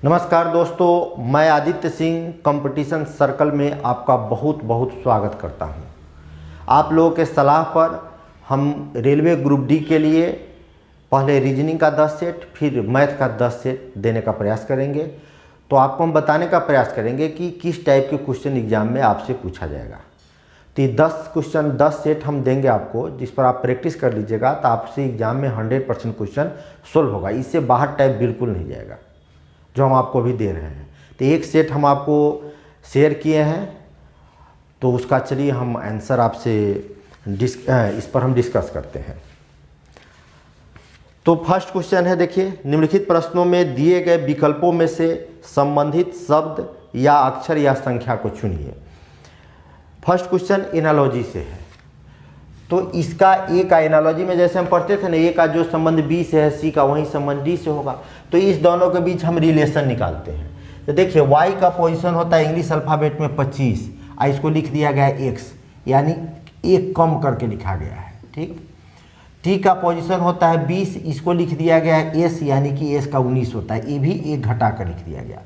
नमस्कार दोस्तों, मैं आदित्य सिंह कंपटीशन सर्कल में आपका बहुत बहुत स्वागत करता हूं। आप लोगों के सलाह पर हम रेलवे ग्रुप डी के लिए पहले रीजनिंग का 10 सेट फिर मैथ का 10 सेट देने का प्रयास करेंगे। तो आपको हम बताने का प्रयास करेंगे कि किस टाइप के क्वेश्चन एग्जाम में आपसे पूछा जाएगा। तो ये 10 क्वेश्चन 10 सेट हम देंगे आपको, जिस पर आप प्रैक्टिस कर लीजिएगा तो आपसे एग्जाम में 100% क्वेश्चन सोल्व होगा। इससे बाहर टाइप बिल्कुल नहीं जाएगा जो हम आपको भी दे रहे हैं। तो एक सेट हम आपको शेयर किए हैं, तो उसका चलिए हम आंसर आपसे इस पर हम डिस्कस करते हैं। तो फर्स्ट क्वेश्चन है, देखिए, निम्नलिखित प्रश्नों में दिए गए विकल्पों में से संबंधित शब्द या अक्षर या संख्या को चुनिए। फर्स्ट क्वेश्चन एनालॉजी से है, तो इसका ए का एनालॉजी में जैसे हम पढ़ते थे ना, ए का जो संबंध बी से है, सी का वही संबंध डी से होगा। तो इस दोनों के बीच हम रिलेशन निकालते हैं। तो देखिए, वाई का पोजीशन होता है इंग्लिश अल्फ़ाबेट में 25, इसको लिख दिया गया है एक्स, यानी एक कम करके लिखा गया है, ठीक। टी का पोजीशन होता है 20, इसको लिख दिया गया है एस, यानी कि एस का 19 होता है, ये भी एक घटा कर लिख दिया गया।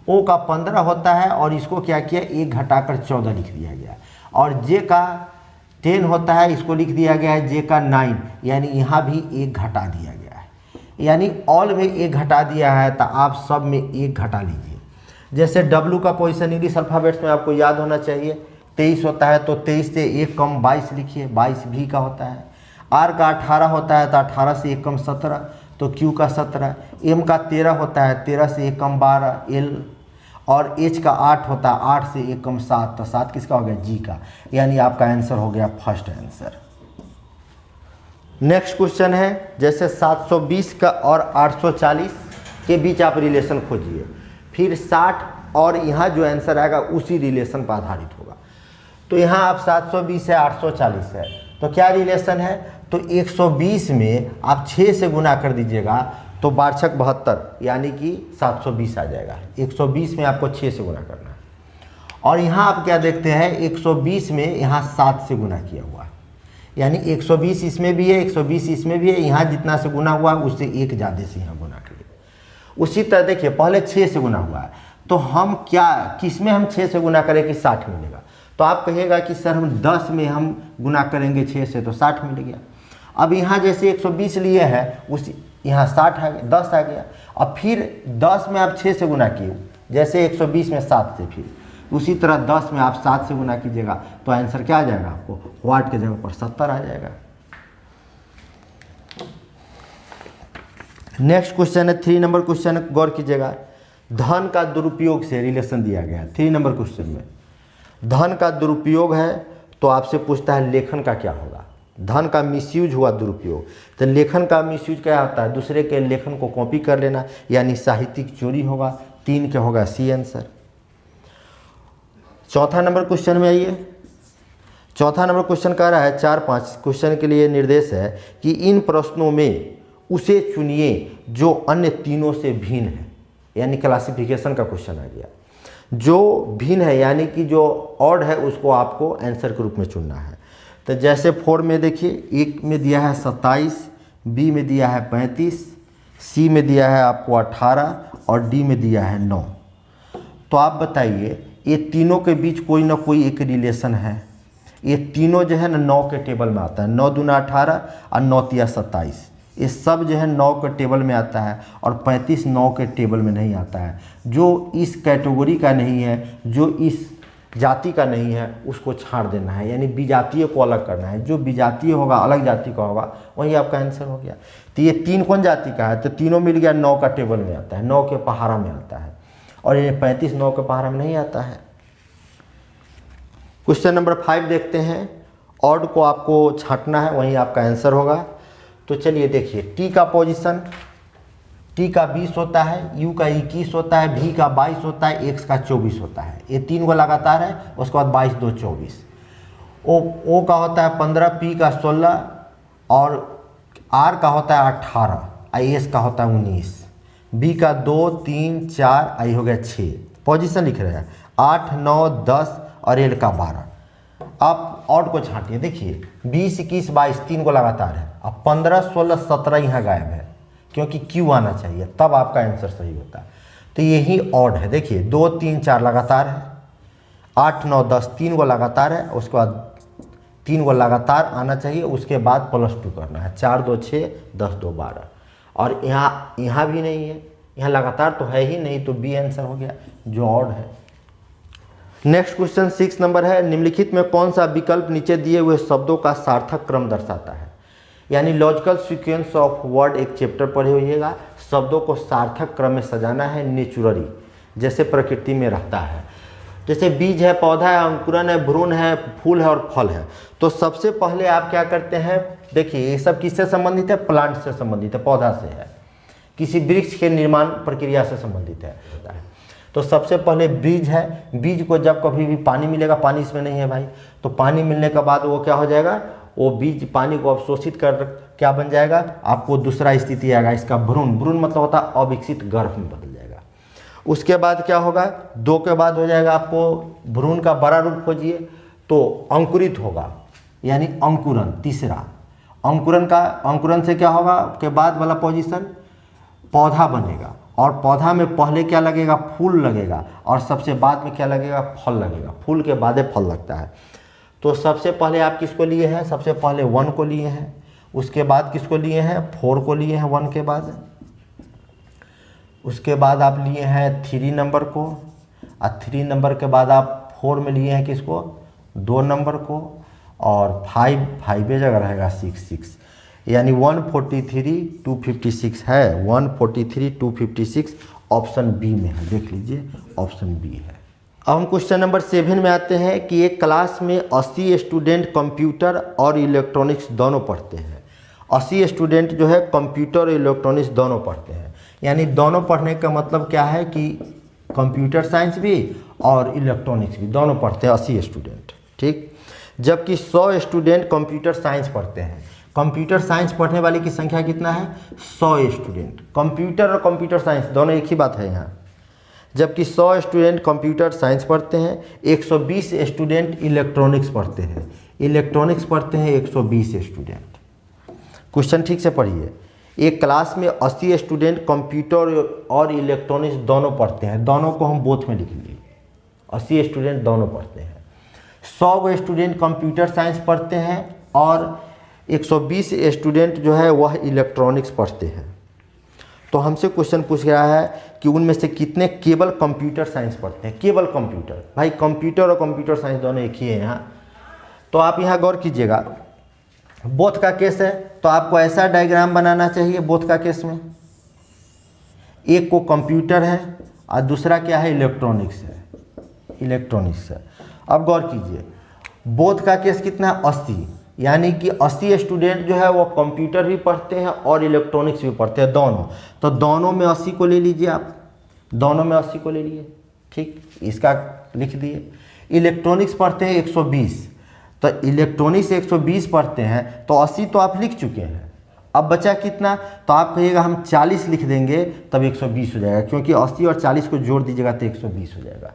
ओ का 15 होता है और इसको क्या किया, एक घटाकर 14 लिख दिया गया। और जे का 10 होता है, इसको लिख दिया गया है जे का 9, यानी यहाँ भी एक घटा दिया गया है, यानी ऑल में एक घटा दिया है, तो आप सब में एक घटा लीजिए। जैसे डब्लू का पोजीशन इंग्लिश अल्फ़ाबेट्स में आपको याद होना चाहिए 23 होता है, तो 23 से एक कम 22 लिखिए, 22 भी का होता है। आर का 18 होता है, तो 18 से एक कम 17, तो क्यू का 17। एम का 13 होता है, 13 से एक कम 12, एल। और एच का 8 होता है, 8 से एक कम 7, तो 7 किसका हो गया, जी का, यानी आपका आंसर हो गया फर्स्ट आंसर। नेक्स्ट क्वेश्चन है, जैसे 720 का और 840 के बीच आप रिलेशन खोजिए, फिर 60 और यहाँ जो आंसर आएगा उसी रिलेशन पर आधारित होगा। तो यहाँ आप 720 है, 840 है, तो क्या रिलेशन है, तो 120 में आप 6 से गुना कर दीजिएगा, तो 12×6 72, यानी कि 720 आ जाएगा। 120 में आपको 6 से गुना करना है। और यहाँ आप क्या देखते हैं, 120 में यहाँ 7 से गुना किया हुआ है, यानी 120 इसमें भी है, 120 इसमें भी है, यहाँ जितना से गुना हुआ उससे एक ज़्यादा से यहाँ गुना करिए। उसी तरह देखिए, पहले 6 से गुना हुआ है, तो हम क्या किस में हम 6 से गुना करें कि 60 मिलेगा। तो आप कहिएगा कि सर हम 10 में हम गुना करेंगे 6 से, तो 60 मिल गया। अब यहाँ जैसे 120 लिए हैं, उसी यहाँ 60 आ गया, 10 आ गया। अब फिर 10 में आप 6 से गुना किए, जैसे 120 में 7 से, फिर उसी तरह 10 में आप 7 से गुना कीजिएगा, तो आंसर क्या आ जाएगा, आपको वाट के जगह पर 70 आ जाएगा। नेक्स्ट क्वेश्चन है 3 नंबर क्वेश्चन, गौर कीजिएगा। धन का दुरुपयोग से रिलेशन दिया गया है 3 नंबर क्वेश्चन में। धन का दुरुपयोग है, तो आपसे पूछता है लेखन का क्या होगा। धन का मिसयूज हुआ, दुरुपयोग। तो लेखन का मिसयूज क्या होता है, दूसरे के लेखन को कॉपी कर लेना, यानी साहित्यिक चोरी होगा। 3 क्या होगा, सी आंसर। चौथा नंबर क्वेश्चन में आइए। चौथा नंबर क्वेश्चन कह रहा है, 4-5 क्वेश्चन के लिए निर्देश है कि इन प्रश्नों में उसे चुनिए जो अन्य तीनों से भिन्न है, यानी क्लासिफिकेशन का क्वेश्चन आ गया। जो भिन्न है, यानी कि जो ऑड है, उसको आपको आंसर के रूप में चुनना है। तो जैसे 4 में देखिए, एक में दिया है 27, बी में दिया है 35, सी में दिया है आपको 18 और डी में दिया है 9। तो आप बताइए, ये तीनों के बीच कोई ना कोई एक रिलेशन है। ये तीनों जो है ना 9 के टेबल में आता है, 9 दूना 18 और 9 तिया 27, ये सब जो है 9 के टेबल में आता है, और 35 9 के टेबल में नहीं आता है। जो इस कैटेगरी का नहीं है, जो इस जाति का नहीं है, उसको छाड़ देना है, यानी विजातीय को अलग करना है। जो विजातीय होगा, अलग जाति का होगा, वही आपका आंसर हो गया। तो ये 3 कौन जाति का है, तो तीनों मिल गया 9 का टेबल में आता है, 9 के पहाड़ा में आता है, और ये 35 9 के पहाड़ा में नहीं आता है। क्वेश्चन नंबर 5 देखते हैं। ऑड को आपको छांटना है, वही आपका आंसर होगा। तो चलिए देखिए, टी का पोजीशन, टी का 20 होता है, यू का 21 होता है, भी का 22 होता है, एक्स का 24 होता है। ये 3 को लगातार है, उसके बाद 22 2 24। ओ का होता है 15, पी का 16 और आर का होता है 18, आई एस का होता है 19, बी का 2 3 4, आई हो गया 6। पोजीशन लिख रहे हैं 8 9 10 और एल का 12। आप ऑड को छांटिए, देखिए 20 21 22 3 को लगातार है, अब 15 16 17 यहाँ गायब है, क्योंकि क्यू आना चाहिए, तब आपका आंसर सही होता है। तो यही ऑड है। देखिए 2 3 4 लगातार है, 8 9 10 3 को लगातार है, उसके बाद 3 को लगातार आना चाहिए, उसके बाद +2 करना है। 4 2 6 10 2 12। और यहाँ भी नहीं है, यहाँ लगातार तो है ही नहीं, तो बी आंसर हो गया जो ऑड है। नेक्स्ट क्वेश्चन 6 नंबर है, निम्नलिखित में कौन सा विकल्प नीचे दिए हुए शब्दों का सार्थक क्रम दर्शाता है। यानी लॉजिकल सीक्वेंस ऑफ वर्ड एक चैप्टर पढ़े होइएगा, शब्दों को सार्थक क्रम में सजाना है नेचुरली, जैसे प्रकृति में रहता है। जैसे बीज है, पौधा है, अंकुरन है, भ्रूण है, फूल है और फल है। तो सबसे पहले आप क्या करते हैं, देखिए ये सब किससे संबंधित है, प्लांट से संबंधित है, पौधा से है, किसी वृक्ष के निर्माण प्रक्रिया से संबंधित है। तो सबसे पहले बीज है, बीज को जब कभी भी पानी मिलेगा, पानी इसमें नहीं है भाई, तो पानी मिलने के बाद वो क्या हो जाएगा, वो बीज पानी को अवशोषित कर क्या बन जाएगा, आपको दूसरा स्थिति आएगा इसका भ्रूण। भ्रूण मतलब होता है अविकसित गर्भ में बदल जाएगा। उसके बाद क्या होगा, 2 के बाद हो जाएगा आपको भ्रूण का बड़ा रूप खोजिए, तो अंकुरित होगा यानी अंकुरन। तीसरा अंकुरन से क्या होगा, के बाद वाला पोजीशन पौधा बनेगा, और पौधा में पहले क्या लगेगा, फूल लगेगा, और सबसे बाद में क्या लगेगा, फल लगेगा। फूल के बाद फल लगता है। तो सबसे पहले आप किसको लिए हैं, सबसे पहले 1 को लिए हैं, उसके बाद किसको लिए हैं, 4 को लिए हैं 1 के बाद, उसके बाद आप लिए हैं 3 नंबर को, और 3 नंबर के बाद आप 4 में लिए हैं किसको, 2 नंबर को, और 5 जगह रहेगा 6 यानी 143 256 है, 143 256 ऑप्शन बी में है। देख लीजिए ऑप्शन बी है। अब हम क्वेश्चन नंबर 7 में आते हैं कि एक क्लास में 80 स्टूडेंट कंप्यूटर और इलेक्ट्रॉनिक्स दोनों पढ़ते हैं। 80 स्टूडेंट जो है कंप्यूटर और इलेक्ट्रॉनिक्स दोनों पढ़ते हैं। यानी दोनों पढ़ने का मतलब क्या है कि कंप्यूटर साइंस भी और इलेक्ट्रॉनिक्स भी दोनों पढ़ते हैं 80 स्टूडेंट, ठीक। जबकि 100 स्टूडेंट कंप्यूटर साइंस पढ़ते हैं। कंप्यूटर साइंस पढ़ने वाले की संख्या कितना है, 100 स्टूडेंट। कंप्यूटर और कंप्यूटर साइंस दोनों एक ही बात है यहाँ। जबकि 100 स्टूडेंट कंप्यूटर साइंस पढ़ते हैं, 120 स्टूडेंट इलेक्ट्रॉनिक्स पढ़ते हैं। इलेक्ट्रॉनिक्स पढ़ते हैं 120 स्टूडेंट। क्वेश्चन ठीक से पढ़िए। एक क्लास में 80 स्टूडेंट कंप्यूटर और इलेक्ट्रॉनिक्स दोनों पढ़ते हैं, दोनों को हम बोथ में लिख लिए, 80 स्टूडेंट दोनों पढ़ते हैं। 100 स्टूडेंट कंप्यूटर साइंस पढ़ते हैं और 120 स्टूडेंट जो है वह इलेक्ट्रॉनिक्स पढ़ते हैं। तो हमसे क्वेश्चन पूछ रहा है कि उनमें से कितने केवल कंप्यूटर साइंस पढ़ते हैं। केवल कंप्यूटर, भाई कंप्यूटर और कंप्यूटर साइंस दोनों एक ही है यहाँ। तो आप यहाँ गौर कीजिएगा, बोथ का केस है तो आपको ऐसा डायग्राम बनाना चाहिए। बोथ का केस में एक को कंप्यूटर है और दूसरा क्या है, इलेक्ट्रॉनिक्स है, इलेक्ट्रॉनिक्स है। अब गौर कीजिए, बोथ का केस कितना है, 80, यानी कि 80 स्टूडेंट जो है वो कंप्यूटर भी पढ़ते हैं और इलेक्ट्रॉनिक्स भी पढ़ते हैं दोनों। तो दोनों में 80 को ले लीजिए आप, दोनों में 80 को ले लिए, ठीक, इसका लिख दिए। इलेक्ट्रॉनिक्स पढ़ते हैं 120, तो इलेक्ट्रॉनिक्स 120 पढ़ते हैं, तो 80 तो आप लिख चुके हैं। अब बचा कितना, तो आप कहिएगा हम 40 लिख देंगे तब 120 हो जाएगा, क्योंकि 80 और 40 को जोड़ दीजिएगा तो 120 हो जाएगा,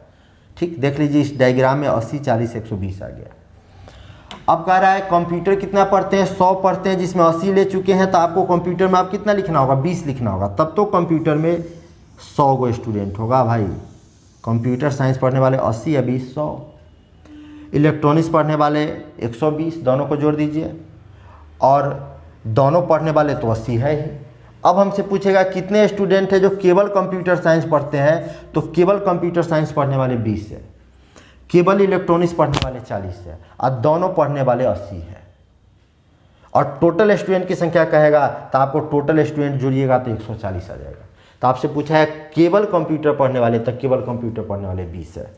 ठीक। देख लीजिए इस डायग्राम में 80 40 120 आ गया। अब कह रहा है कंप्यूटर कितना पढ़ते हैं, 100 पढ़ते हैं, जिसमें 80 ले चुके हैं, तो आपको कंप्यूटर में आप कितना लिखना होगा, 20 लिखना होगा, तब तो कंप्यूटर में 100 गो स्टूडेंट होगा भाई। कंप्यूटर साइंस पढ़ने वाले 80 या 20 100, इलेक्ट्रॉनिक्स पढ़ने वाले 120, दोनों को जोड़ दीजिए, और दोनों पढ़ने वाले तो 80 है ही। अब हमसे पूछेगा कितने स्टूडेंट है जो केवल कंप्यूटर साइंस पढ़ते हैं, तो केवल कंप्यूटर साइंस पढ़ने वाले 20 है, केवल इलेक्ट्रॉनिक्स पढ़ने वाले 40 है, और दोनों पढ़ने वाले 80 है। और टोटल स्टूडेंट की संख्या कहेगा तो आपको टोटल स्टूडेंट जोड़िएगा तो 140 आ जाएगा। तो आपसे पूछा है केवल कंप्यूटर पढ़ने वाले, तो केवल कंप्यूटर पढ़ने वाले 20 है।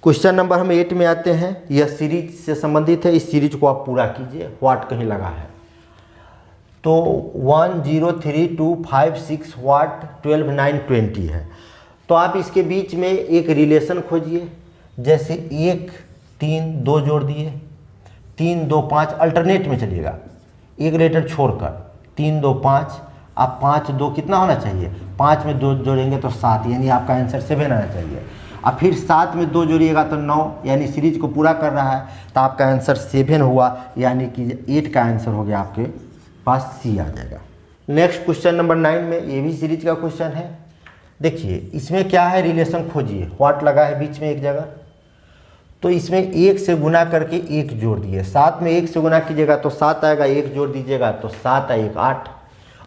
क्वेश्चन नंबर हम 8 में आते हैं। यह सीरीज से संबंधित है, इस सीरीज को आप पूरा कीजिए। व्हाट कहीं लगा है तो 1 0 3 2 5 6 व्हाट 12 9 20 है। तो आप इसके बीच में एक रिलेशन खोजिए, जैसे 1 3 2 जोड़ दिए, 3 2 5, अल्टरनेट में चलिएगा, एक लेटर छोड़कर 3 2 5, आप 5 2 कितना होना चाहिए, 5 में 2 जोड़ेंगे तो 7, यानी आपका आंसर 7 आना चाहिए। अब फिर 7 में 2 जोड़िएगा तो 9, यानी सीरीज को पूरा कर रहा है, तो आपका आंसर 7 हुआ, यानी कि 8 का आंसर हो गया आपके पास, सी आ जाएगा। नेक्स्ट क्वेश्चन नंबर 9 में, ये भी सीरीज का क्वेश्चन है। देखिए इसमें क्या है, रिलेशन खोजिए, व्हाट लगा है बीच में एक जगह, तो इसमें 1 से गुना करके 1 जोड़ दिए, 7 में 1 से गुना कीजिएगा तो 7 आएगा, 1 जोड़ दीजिएगा तो 7 है 1 8।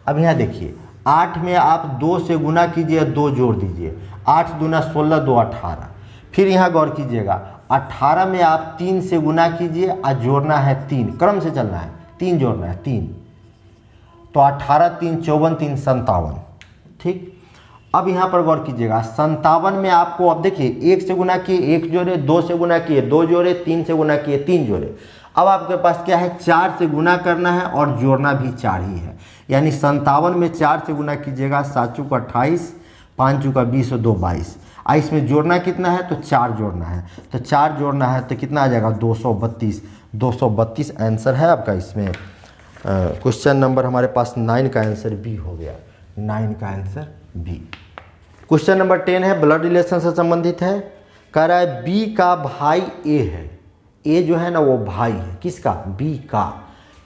अब यहाँ देखिए 8 में आप 2 से गुना कीजिए, 2 जोड़ दीजिए, 8 दूना 16, 2 18। फिर यहाँ गौर कीजिएगा 18 में आप 3 से गुना कीजिए और जोड़ना है 3, क्रम से चलना है, 3 जोड़ना है 3, तो 18 3 54 3 57। ठीक, अब यहाँ पर गौर कीजिएगा 57 में आपको, अब देखिए 1 से गुना किए 1 जोड़े, 2 से गुना किए 2 जोड़े, 3 से गुना किए 3 जोड़े। अब आपके पास क्या है, 4 से गुना करना है और जोड़ना भी 4 ही है, यानी 57 में 4 से गुना कीजिएगा, 7 चौक 28, 5 चौक 20 और 2 22। इसमें जोड़ना कितना है, तो 4 जोड़ना है, तो 4 जोड़ना है तो कितना आ जाएगा 232। 232 आंसर है आपका इसमें। क्वेश्चन नंबर हमारे पास 9 का आंसर बी हो गया, 9 का आंसर बी। क्वेश्चन नंबर 10 है, ब्लड रिलेशन से संबंधित है। कह रहा है बी का भाई ए है, ए जो है ना वो भाई है, किसका, बी का।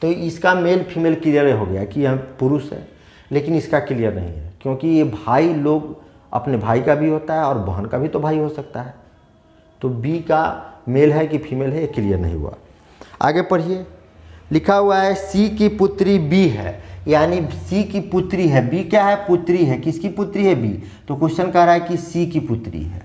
तो इसका मेल फीमेल क्लियर हो गया कि यह पुरुष है, लेकिन इसका क्लियर नहीं है क्योंकि ये भाई लोग अपने भाई का भी होता है और बहन का भी तो भाई हो सकता है। तो बी का मेल है कि फीमेल है, ये क्लियर नहीं हुआ। आगे पढ़िए, लिखा हुआ है सी की पुत्री बी है, यानी सी की पुत्री है, बी क्या है, पुत्री है, किसकी पुत्री है, बी। तो क्वेश्चन कह रहा है कि सी की पुत्री है।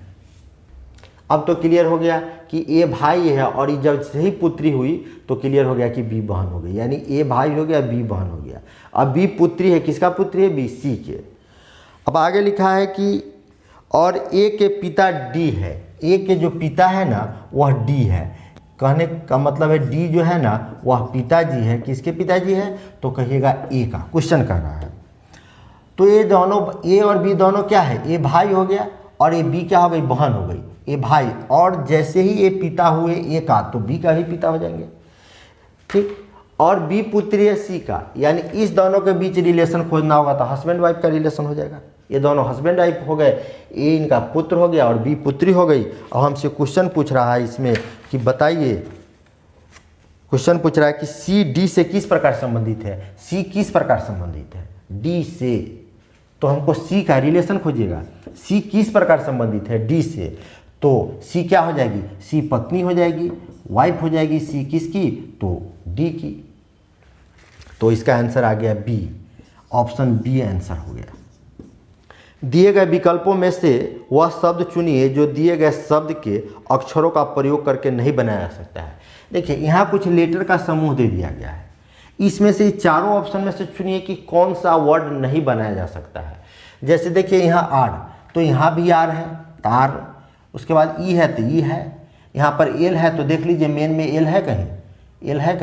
अब तो क्लियर हो गया कि ए भाई है और जब से ही पुत्री हुई तो क्लियर हो गया कि बी बहन हो गई, यानी ए भाई हो गया, बी बहन हो गया। अब बी पुत्री है, किसका पुत्री है, बी, सी के। अब आगे लिखा है कि और ए के पिता डी है, ए के जो पिता है ना वह डी है, कहने का मतलब है डी जो है ना वह पिताजी है, किसके पिताजी है, तो कहिएगा ए का। क्वेश्चन कर रहा है तो ये दोनों, ए और बी दोनों क्या है, ए भाई हो गया और ए बी क्या हो गई, बहन हो गई, ए भाई। और जैसे ही ए पिता हुए ए का तो बी का ही पिता हो जाएंगे। ठीक, और बी पुत्री है सी का, यानी इस दोनों के बीच रिलेशन खोजना होगा तो हस्बैंड वाइफ का रिलेशन हो जाएगा। ये दोनों हस्बैंड वाइफ हो गए, ए इनका पुत्र हो गया और बी पुत्री हो गई। अब हमसे क्वेश्चन पूछ रहा है इसमें कि बताइए, क्वेश्चन पूछ रहा है कि सी डी से किस प्रकार संबंधित है, सी किस प्रकार संबंधित है डी से। तो हमको सी का रिलेशन खोजिएगा, सी किस प्रकार संबंधित है डी से। तो सी क्या हो जाएगी, सी पत्नी हो जाएगी, वाइफ हो जाएगी सी किसकी, तो डी की। तो इसका आंसर आ गया बी, ऑप्शन बी आंसर हो गया। दिए गए विकल्पों में से वह शब्द चुनिए जो दिए गए शब्द के अक्षरों का प्रयोग करके नहीं बनाया जा सकता है। देखिए यहाँ कुछ लेटर का समूह दे दिया गया है, इसमें से चारों ऑप्शन में से चुनिए कि कौन सा वर्ड नहीं बनाया जा सकता है। जैसे देखिए यहाँ आर, तो यहाँ भी आर है, तार, उसके बाद ई है तो ई है, यहाँ पर एल है तो देख लीजिए मेन में एल है, कहीं एल है,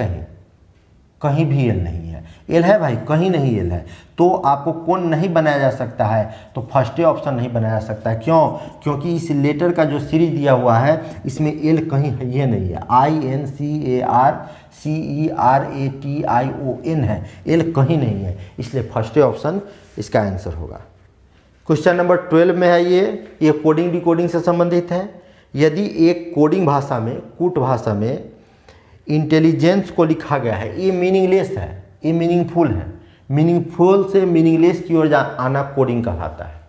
कहीं भी एल नहीं है। एल है भाई, कहीं नहीं एल है। तो आपको कौन नहीं बनाया जा सकता है, तो फर्स्ट ऑप्शन नहीं बनाया जा सकता है। क्यों, क्योंकि इस लेटर का जो सीरीज दिया हुआ है इसमें एल कहीं है, ये नहीं है, INCARCERATION है, एल कहीं नहीं है, इसलिए फर्स्ट ऑप्शन इसका आंसर होगा। क्वेश्चन नंबर 12 में है ये कोडिंग डिकोडिंग से संबंधित है। यदि एक कोडिंग भाषा में, कूट भाषा में इंटेलिजेंस को लिखा गया है, ये मीनिंगलेस है, ये मीनिंगफुल है, मीनिंगफुल से मीनिंगलेस की ओर आना कोडिंग कहलाता है।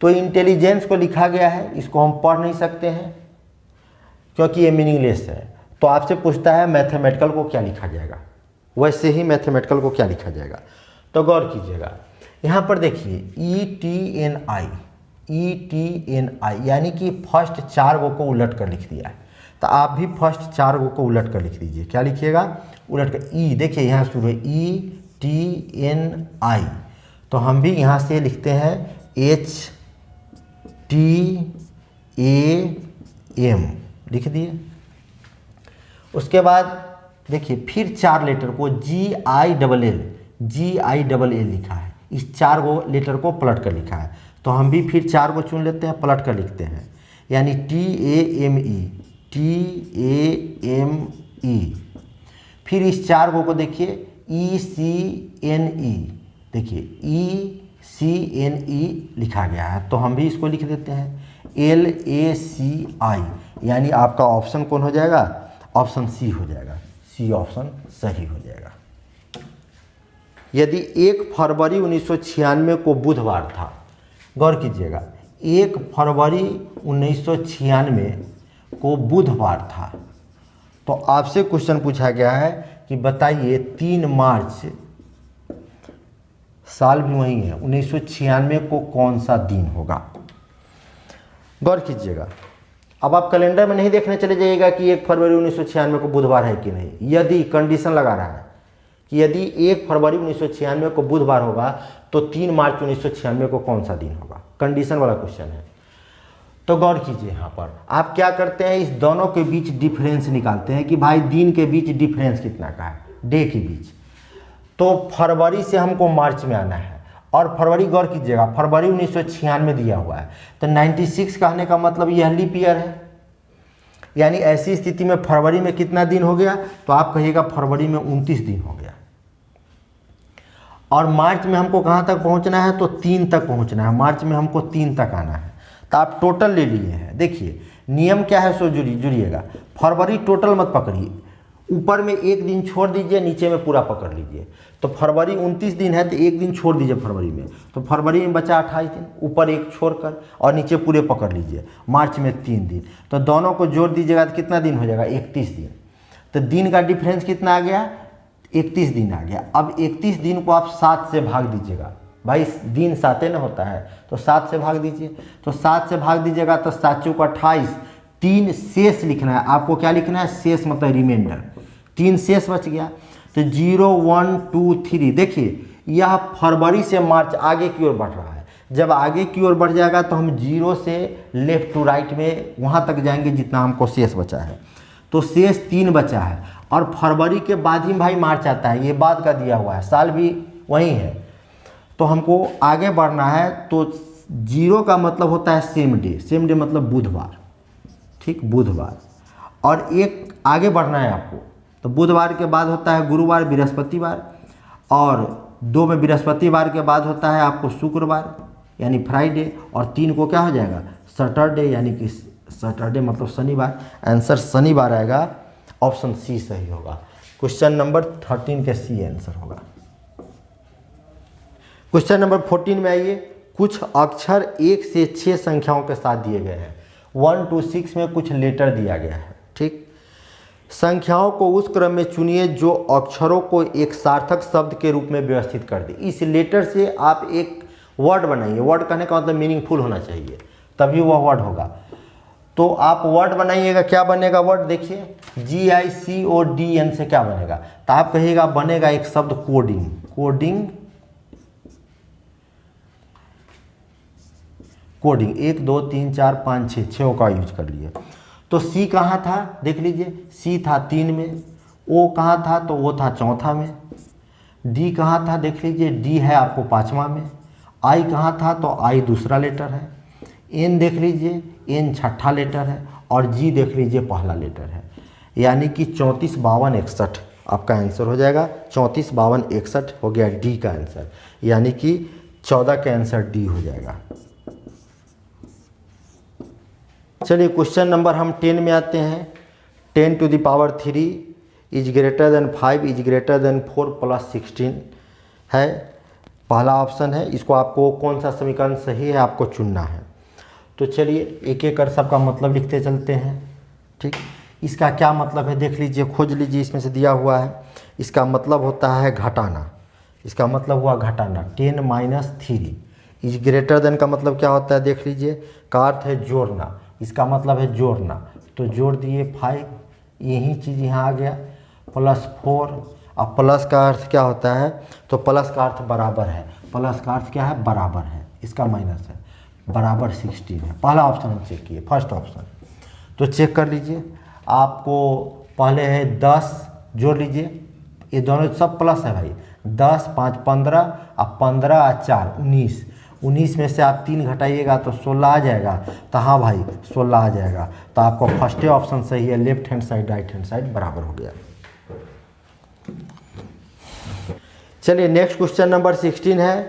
तो इंटेलिजेंस को लिखा गया है, इसको हम पढ़ नहीं सकते हैं क्योंकि ये मीनिंगलेस है। तो आपसे पूछता है मैथमेटिकल को क्या लिखा जाएगा, वैसे ही मैथमेटिकल को क्या लिखा जाएगा। तो गौर कीजिएगा यहाँ पर देखिए ETNI यानी कि फर्स्ट 4 गो को उलट कर लिख दिया है। तो आप भी फर्स्ट 4 गो को उलट कर लिख दीजिए, क्या लिखिएगा, उलट कर। ई देखिए यहाँ शुरू है ETNI, तो हम भी यहाँ से लिखते हैं HTAM, लिख दिए। उसके बाद देखिए फिर 4 लेटर को GILL लिखा है, इस 4 गो लेटर को पलट कर लिखा है। तो हम भी फिर 4 को चुन लेते हैं, पलट कर लिखते हैं, यानी TAME। फिर इस 4 को देखिए ECNE, देखिए ECNE लिखा गया है, तो हम भी इसको लिख देते हैं LACI, यानी आपका ऑप्शन कौन हो जाएगा, ऑप्शन सी हो जाएगा, सी ऑप्शन सही हो जाएगा। यदि 1 फरवरी 1996 को बुधवार था गौर कीजिएगा 1 फरवरी 1996 को बुधवार था। तो आपसे क्वेश्चन पूछा गया है कि बताइए 3 मार्च, साल भी वही है, 1996 को कौन सा दिन होगा। गौर कीजिएगा, अब आप कैलेंडर में नहीं देखने चले जाइएगा कि 1 फरवरी 1996 को बुधवार है कि नहीं। यदि कंडीशन लगा रहा है कि यदि 1 फरवरी 1996 को बुधवार होगा तो 3 मार्च 1996 को कौन सा दिन होगा, कंडीशन वाला क्वेश्चन है। तो गौर कीजिए, यहाँ पर आप क्या करते हैं, इस दोनों के बीच डिफरेंस निकालते हैं कि भाई दिन के बीच डिफरेंस कितना का है, डे के बीच। तो फरवरी से हमको मार्च में आना है, और फरवरी गौर कीजिएगा फरवरी 1996 दिया हुआ है, तो 96 कहने का मतलब यह लीप ईयर है। यानी ऐसी स्थिति में फरवरी में कितना दिन हो गया, तो आप कहिएगा फरवरी में 29 दिन हो गया। और मार्च में हमको कहाँ तक पहुँचना है, तो 3 तक पहुँचना है, मार्च में हमको 3 तक आना है। तो आप टोटल ले लिए हैं। देखिए नियम क्या है, सो जुड़िएगा, फरवरी टोटल मत पकड़िए, ऊपर में 1 दिन छोड़ दीजिए, नीचे में पूरा पकड़ लीजिए। तो फरवरी 29 दिन है तो 1 दिन छोड़ दीजिए फरवरी में, तो फरवरी में बचा 28 दिन, ऊपर 1 छोड़कर और नीचे पूरे पकड़ लीजिए। मार्च में 3 दिन, तो दोनों को जोड़ दीजिएगा तो कितना दिन हो जाएगा, 31 दिन। तो दिन का डिफरेंस कितना आ गया, 31 दिन आ गया। अब 31 दिन को आप 7 से भाग दीजिएगा, भाई दिन 7 न होता है, तो 7 से भाग दीजिए। तो 7 से भाग दीजिएगा तो 7 चौक 28, 3 शेष लिखना है आपको। क्या लिखना है, शेष मतलब रिमाइंडर, 3 शेष बच गया। तो 0 1 2 3, देखिए यह फरवरी से मार्च आगे की ओर बढ़ रहा है। जब आगे की ओर बढ़ जाएगा तो हम 0 से लेफ्ट टू राइट में वहाँ तक जाएंगे जितना हमको शेष बचा है। तो शेष 3 बचा है, और फरवरी के बाद ही भाई मार्च आता है, ये बाद का दिया हुआ है, साल भी वही है। तो हमको आगे बढ़ना है, तो 0 का मतलब होता है सेम डे मतलब बुधवार, ठीक, बुधवार। और 1 आगे बढ़ना है आपको, तो बुधवार के बाद होता है गुरुवार, बृहस्पतिवार, और 2 में बृहस्पतिवार के बाद होता है आपको शुक्रवार यानी फ्राइडे, और 3 को क्या हो जाएगा, सैटरडे, यानी कि सैटरडे मतलब शनिवार। आंसर शनिवार आएगा, ऑप्शन सी सही होगा। क्वेश्चन नंबर 13 के सी आंसर होगा। क्वेश्चन नंबर 14 में आइए, कुछ अक्षर 1 से 6 संख्याओं के साथ दिए गए हैं। 1 to 6 में कुछ लेटर दिया गया है, ठीक। संख्याओं को उस क्रम में चुनिए जो अक्षरों को एक सार्थक शब्द के रूप में व्यवस्थित कर दे। इस लेटर से आप एक वर्ड बनाइए, वर्ड कहने का मतलब मीनिंगफुल होना चाहिए, तभी वह वर्ड होगा। तो आप वर्ड बनाइएगा, क्या बनेगा वर्ड, देखिए GICODN से क्या बनेगा, तो आप कहिएगा बनेगा एक शब्द कोडिंग, कोडिंग 1 2 3 4 5 6 का यूज कर लिए। तो सी कहाँ था, देख लीजिए, सी था 3 में, ओ कहाँ था, तो वो था 4था में, डी कहाँ था, देख लीजिए, डी है आपको 5वां में, आई कहाँ था, तो आई दूसरा लेटर है, एन देख लीजिए, एन 6ठा लेटर है, और जी देख लीजिए पहला लेटर है। यानी कि 34 52 61 आपका आंसर हो जाएगा। 34 52 61 हो गया डी का आंसर, यानी कि 14 का आंसर डी हो जाएगा। चलिए क्वेश्चन नंबर हम 10 में आते हैं। 10 to the power 3 is greater than 5 is greater than 4 + 16 है, पहला ऑप्शन है। इसको आपको कौन सा समीकरण सही है आपको चुनना है। तो चलिए एक एक कर सबका मतलब लिखते चलते हैं, ठीक। इसका क्या मतलब है देख लीजिए, खोज लीजिए, इसमें से दिया हुआ है। इसका मतलब होता है घटाना, इसका मतलब हुआ घटाना। 10 - 3 इज ग्रेटर देन का मतलब क्या होता है देख लीजिए, का अर्थ है जोड़ना, इसका मतलब है जोड़ना, तो जोड़ दिए 5, यही चीज़ यहाँ आ गया, +4। अब प्लस का अर्थ क्या होता है, तो प्लस का अर्थ बराबर है, प्लस का अर्थ क्या है, बराबर है, इसका माइनस है, बराबर 16 है। पहला ऑप्शन हम चेक किए, फर्स्ट ऑप्शन। तो चेक कर लीजिए, आपको पहले है 10, जोड़ लीजिए, ये दोनों सब प्लस है भाई, 10 5 15, अब 15 और 4 19, 19 में से आप 3 घटाइएगा तो 16 आ जाएगा। तो हाँ भाई 16 आ जाएगा, तो आपको फर्स्ट ऑप्शन सही है, left hand side right hand side बराबर हो गया। चलिए नेक्स्ट क्वेश्चन नंबर 16 है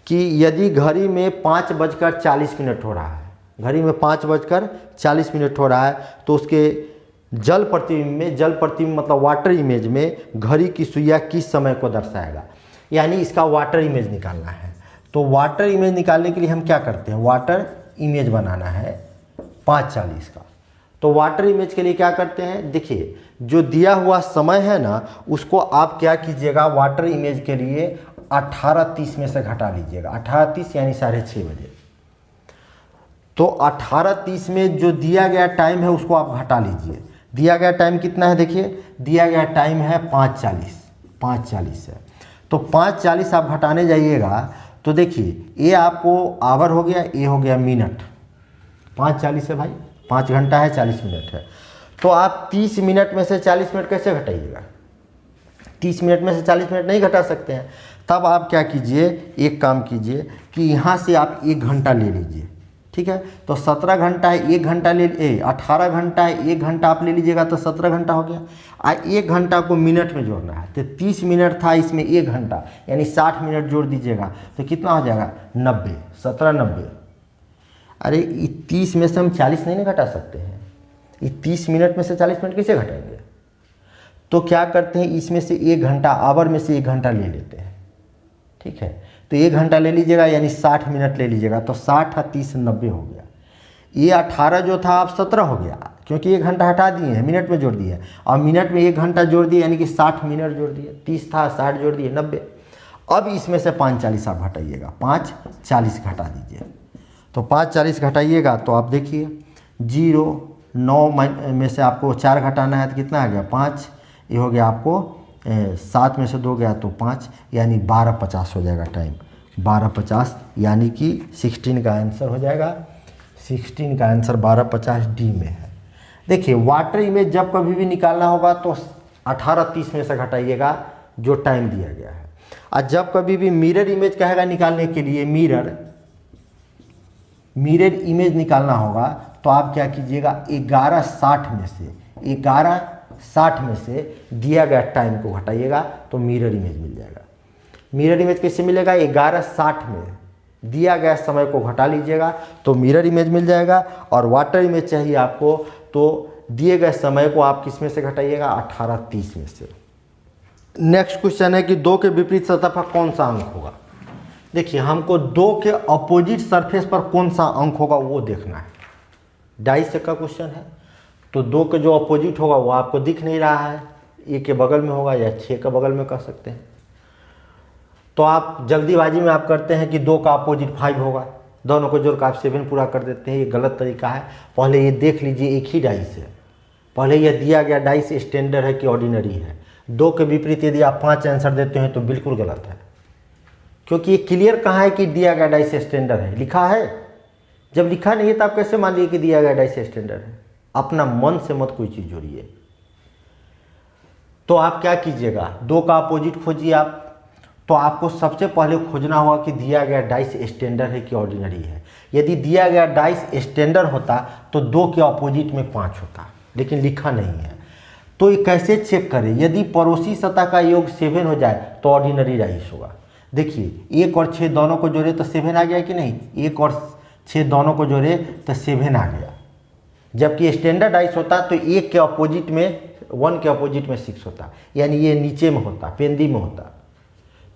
कि यदि घड़ी में 5:40 हो रहा है, घड़ी में 5:40 हो रहा है, तो उसके जल प्रतिबिंब मतलब वाटर इमेज में घड़ी की सुइया किस समय को दर्शाएगा, यानी इसका वाटर इमेज निकालना है। तो वाटर इमेज निकालने के लिए हम क्या करते हैं, वाटर इमेज बनाना है 5:40 का। तो वाटर इमेज के लिए क्या करते हैं, देखिए जो दिया हुआ समय है ना उसको आप क्या कीजिएगा, वाटर इमेज के लिए 18:30 में से घटा लीजिएगा। 18:30 यानी 6:30 बजे। तो 18:30 में जो दिया गया टाइम है उसको आप घटा लीजिए। दिया गया टाइम कितना है, देखिए दिया गया टाइम है 5:40 है। तो 5:40 आप घटाने जाइएगा तो देखिए ये आपको आवर हो गया, ये हो गया मिनट। 5:40 है भाई, 5 घंटा है 40 मिनट है। तो आप 30 मिनट में से 40 मिनट कैसे घटाइएगा, 30 मिनट में से 40 मिनट नहीं घटा सकते हैं। तब आप क्या कीजिए, एक काम कीजिए कि यहाँ से आप 1 घंटा ले लीजिए, ठीक है। तो 17 घंटा है, 1 घंटा 18 घंटा है, 1 घंटा आप ले लीजिएगा तो 17 घंटा हो गया। 1 घंटा को मिनट में जोड़ना है, तो 30 मिनट था, इसमें 1 घंटा यानी 60 मिनट जोड़ दीजिएगा तो कितना हो जाएगा 90, 17 90। अरे 30 में से हम 40 नहीं घटा सकते हैं, ये 30 मिनट में से 40 मिनट कैसे घटाएंगे। तो क्या करते हैं, इसमें से 1 घंटा, आवर में से 1 घंटा ले लेते हैं, ठीक है। तो 1 घंटा ले लीजिएगा यानी 60 मिनट ले लीजिएगा, तो 60 और 30 90 हो गया। ये 18 जो था आप 17 हो गया, क्योंकि 1 घंटा हटा दिए हैं, मिनट में जोड़ दिए हैं, और मिनट में 1 घंटा जोड़ दिए यानी कि 60 मिनट जोड़ दिए। 30 था, 60 जोड़ दिए 90। अब इसमें से 5:40 आप घटाइएगा, 5:40 घटा दीजिए। तो 5:40 घटाइएगा तो आप देखिए 0 9 में से आपको 4 घटाना है तो कितना आ गया 5, ये हो गया आपको 7 में से 2 गया तो 5, यानी 12:50 हो जाएगा टाइम। 12:50 यानी कि 16 का आंसर हो जाएगा। 16 का आंसर 12:50 डी में है। देखिए वाटर इमेज जब कभी भी निकालना होगा तो 18:30 में से घटाइएगा जो टाइम दिया गया है। और जब कभी भी मिरर इमेज कहेगा निकालने के लिए, मिरर इमेज निकालना होगा तो आप क्या कीजिएगा 11:60 में से दिया गया टाइम को घटाइएगा तो मिरर इमेज मिल जाएगा। मिरर इमेज कैसे मिलेगा, 11:60 में दिया गया समय को घटा लीजिएगा तो मिरर इमेज मिल जाएगा। और वाटर इमेज चाहिए आपको तो दिए गए समय को आप किस में से घटाइएगा 18:30 में से। नेक्स्ट क्वेश्चन है कि 2 के विपरीत सतह पर कौन सा अंक होगा। देखिए हमको 2 के अपोजिट सरफेस पर कौन सा अंक होगा वो देखना है। डाइस का क्वेश्चन है तो 2 के जो अपोजिट होगा वो आपको दिख नहीं रहा है, 1 के बगल में होगा या 6 के बगल में कह सकते हैं। तो आप जल्दीबाजी में आप करते हैं कि 2 का अपोजिट 5 होगा, दोनों को जोड़कर आप 7 पूरा कर देते हैं। ये गलत तरीका है। पहले ये देख लीजिए एक ही डाइस है, पहले यह दिया गया डाइस स्टैंडर्ड है कि ऑर्डिनरी है। 2 के विपरीत यदि आप 5 आंसर देते हैं तो बिल्कुल गलत है, क्योंकि ये क्लियर कहाँ है कि दिया गया डाइस स्टैंडर्ड है, लिखा है। जब लिखा नहीं है तो आप कैसे मान लीजिए कि दिया गया डाइस स्टैंडर्ड है। अपना मन से मत कोई चीज़ जोड़िए। तो आप क्या कीजिएगा 2 का अपोजिट खोजिए आप। तो आपको सबसे पहले खोजना होगा कि दिया गया डाइस स्टैंडर्ड है कि ऑर्डिनरी है। यदि दिया गया डाइस स्टैंडर्ड होता तो 2 के अपोजिट में 5 होता, लेकिन लिखा नहीं है। तो ये कैसे चेक करें, यदि पड़ोसी सतह का योग 7 हो जाए तो ऑर्डिनरी डाइस होगा। देखिए 1 और 6 दोनों को जोड़े तो 7 आ गया कि नहीं, 1 और 6 दोनों को जोड़े तो 7 आ गया। जबकि स्टैंडर्ड डाइस होता तो 1 के अपोजिट में 1 के अपोजिट में 6 होता, यानी ये नीचे में होता, पेंदी में होता।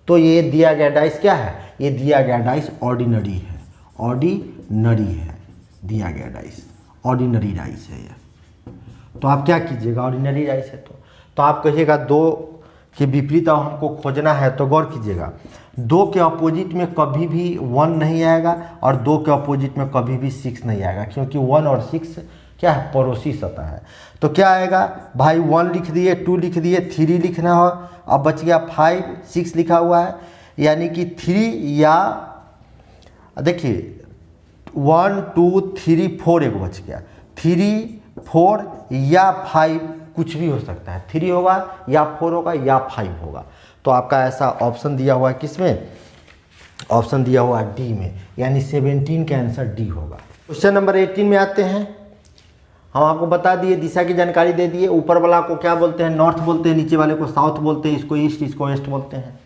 तो ये दिया गया डाइस क्या है, ये दिया गया डाइस ऑर्डिनरी है, ऑर्डिनरी है, दिया गया डाइस ऑर्डिनरी डाइस है ये। तो आप क्या कीजिएगा, ऑर्डिनरी डाइस है तो आप कहिएगा 2 के विपरीत हमको खोजना है। तो गौर कीजिएगा 2 के अपोजिट में कभी भी 1 नहीं आएगा और 2 के अपोजिट में कभी भी 6 नहीं आएगा, क्योंकि 1 और 6 क्या है, पड़ोसी सतह है। तो क्या आएगा भाई, 1 लिख दिए, 2 लिख दिए, 3 लिखना हो, अब बच गया 5, 6 लिखा हुआ है, यानी कि 3 या देखिए 1 2 3 4 एक बच गया, 3 4 या 5 कुछ भी हो सकता है, 3 होगा या 4 होगा या 5 होगा। तो आपका ऐसा ऑप्शन दिया हुआ है किसमें, ऑप्शन दिया हुआ है डी में, यानी 17 का आंसर डी होगा। क्वेश्चन नंबर 18 में आते हैं। हम आपको बता दिए, दिशा की जानकारी दे दिए। ऊपर वाला को क्या बोलते हैं, नॉर्थ बोलते हैं, नीचे वाले को साउथ बोलते हैं, इसको ईस्ट, इसको वेस्ट बोलते हैं।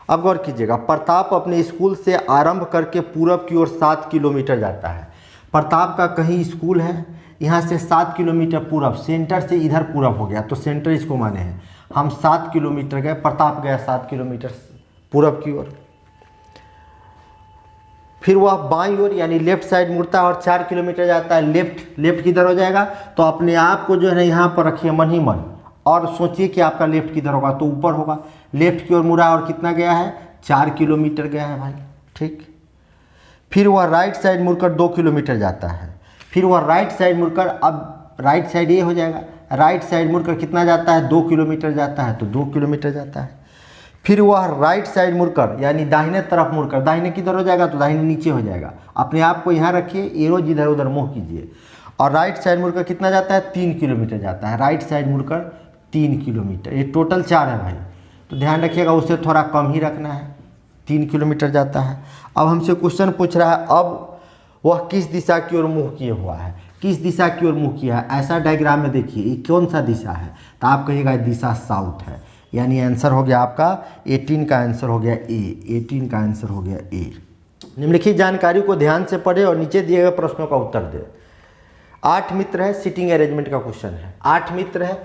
अब गौर कीजिएगा, प्रताप अपने स्कूल से आरंभ करके पूरब की ओर 7 किलोमीटर जाता है। प्रताप का कहीं स्कूल है, यहाँ से 7 किलोमीटर पूरब, सेंटर से इधर पूरब हो गया तो सेंटर इसको माने हैं। हम 7 किलोमीटर गए, प्रताप गया 7 किलोमीटर पूरब की ओर। फिर वह बाईं ओर यानी लेफ्ट साइड मुड़ता है और 4 किलोमीटर जाता है। लेफ्ट किधर हो जाएगा, तो अपने आप को जो है ना यहाँ पर रखिए मन ही मन और सोचिए कि आपका लेफ्ट किधर होगा, तो ऊपर होगा। लेफ्ट की ओर मुड़ा और कितना गया है, 4 किलोमीटर गया है भाई, ठीक। फिर वह राइट साइड मुड़कर 2 किलोमीटर जाता है। फिर वह राइट साइड मुड़कर, अब राइट साइड ये हो जाएगा, राइट साइड मुड़कर कितना जाता है, 2 किलोमीटर जाता है, तो 2 किलोमीटर जाता है। फिर वह राइट साइड मुड़कर यानी दाहिने तरफ मुड़कर, दाहिने किधर हो जाएगा, तो दाहिने नीचे हो जाएगा। अपने आप को यहाँ रखिए, एरो जिधर उधर मुँह कीजिए। और राइट साइड मुड़कर कितना जाता है, 3 किलोमीटर जाता है। राइट साइड मुड़कर 3 किलोमीटर, ये टोटल 4 है भाई, तो ध्यान रखिएगा उससे थोड़ा कम ही रखना है। 3 किलोमीटर जाता है। अब हमसे क्वेश्चन पूछ रहा है, अब वह किस दिशा की ओर मुँह किए हुआ है, किस दिशा की ओर मुँह किया है। ऐसा डायग्राम में देखिए ये कौन सा दिशा है, तो आप कहिएगा दिशा साउथ है, यानी आंसर हो गया आपका 18 का आंसर हो गया ए। 18 का आंसर हो गया ए। निम्नलिखित जानकारी को ध्यान से पढ़े और नीचे दिए गए प्रश्नों का उत्तर दे। 8 मित्र है, सीटिंग अरेंजमेंट का क्वेश्चन है। 8 मित्र है,